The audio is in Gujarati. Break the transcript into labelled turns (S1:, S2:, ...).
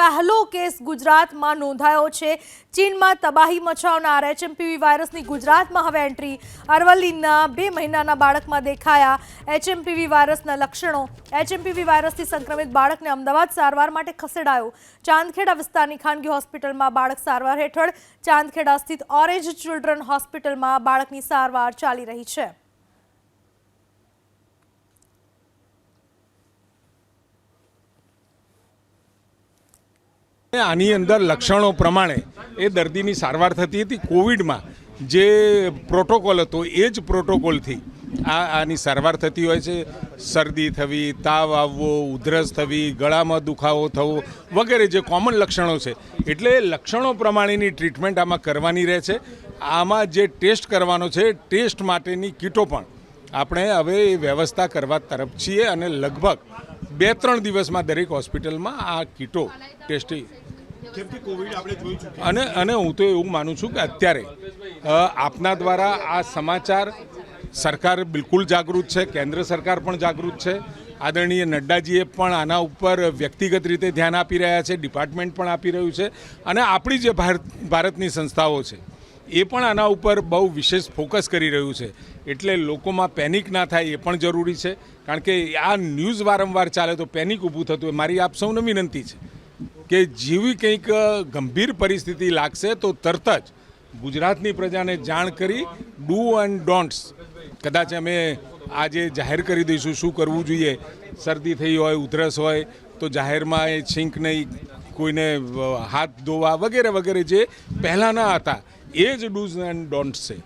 S1: પહેલો કેસ ગુજરાતમાં નોંધાયો છે। ચીનમાં તબાહી મચાવનાર એચએમપીવી વાયરસની ગુજરાતમાં હવે એન્ટ્રી। અરવલ્લીના 2 મહિનાના બાળકમાં દેખાયા એચએમપીવી વાયરસના લક્ષણો। એચએમપીવી વાયરસથી સંક્રમિત બાળકને અમદાવાદ સારવાર માટે ખસેડાયો। ચાંદખેડા વિસ્તારની ખાનગી હોસ્પિટલમાં બાળક સારવાર હેઠળ। ચાંદખેડા સ્થિત ઓરેન્જ ચિલ્ડ્રન હોસ્પિટલમાં બાળકની સારવાર ચાલી રહી છે।
S2: આની અંદર લક્ષણો પ્રમાણે એ દર્દીની સારવાર થતી હતી। કોવિડમાં જે પ્રોટોકોલ હતો એ જ પ્રોટોકોલથી આની સારવાર થતી હોય છે। શરદી થવી, તાવ આવવો, ઉધરસ થવી, ગળામાં દુખાવો થવો વગેરે જે કોમન લક્ષણો છે, એટલે લક્ષણો પ્રમાણેની ટ્રીટમેન્ટ આમાં કરવાની રહે છે। આમાં જે ટેસ્ટ કરવાનો છે, ટેસ્ટ માટેની કીટો પણ આપણે હવે એ વ્યવસ્થા કરવા તરફ છીએ અને લગભગ 2-3 દિવસમાં દરેક હોસ્પિટલમાં આ કીટો ટેસ્ટિંગ અને હું તો એવું માનું છું કે અત્યારે આપના દ્વારા આ સમાચાર સરકાર બિલકુલ જાગૃત છે, કેન્દ્ર સરકાર પણ જાગૃત છે। આદરણીય નડ્ડાજીએ પણ આના ઉપર વ્યક્તિગત રીતે ધ્યાન આપી રહ્યા છે, ડિપાર્ટમેન્ટ પણ આપી રહ્યું છે અને આપણી જે ભારતની સંસ્થાઓ છે એ પણ આના ઉપર બહુ વિશેષ ફોકસ કરી રહ્યું છે। એટલે લોકોમાં પેનિક ના થાય એ પણ જરૂરી છે, કારણ કે આ ન્યૂઝ વારંવાર ચાલે તો પેનિક ઊભું થતું હોય। મારી આપ સૌને વિનંતી છે કે જેવી કંઈક ગંભીર પરિસ્થિતિ લાગશે તો તરત જ ગુજરાતની પ્રજાને જાણ કરી ડૂ એન્ડ ડોન્ટ્સ કદાચ અમે આજે જાહેર કરી દઈશું શું કરવું જોઈએ। શરદી થઈ હોય, ઉધરસ હોય તો જાહેરમાં એ છીંક નહીં, કોઈને હાથ ધોવા વગેરે વગેરે જે પહેલાંના હતા એ જ ડૂઝ એન્ડ ડોન્ટ્સ છે।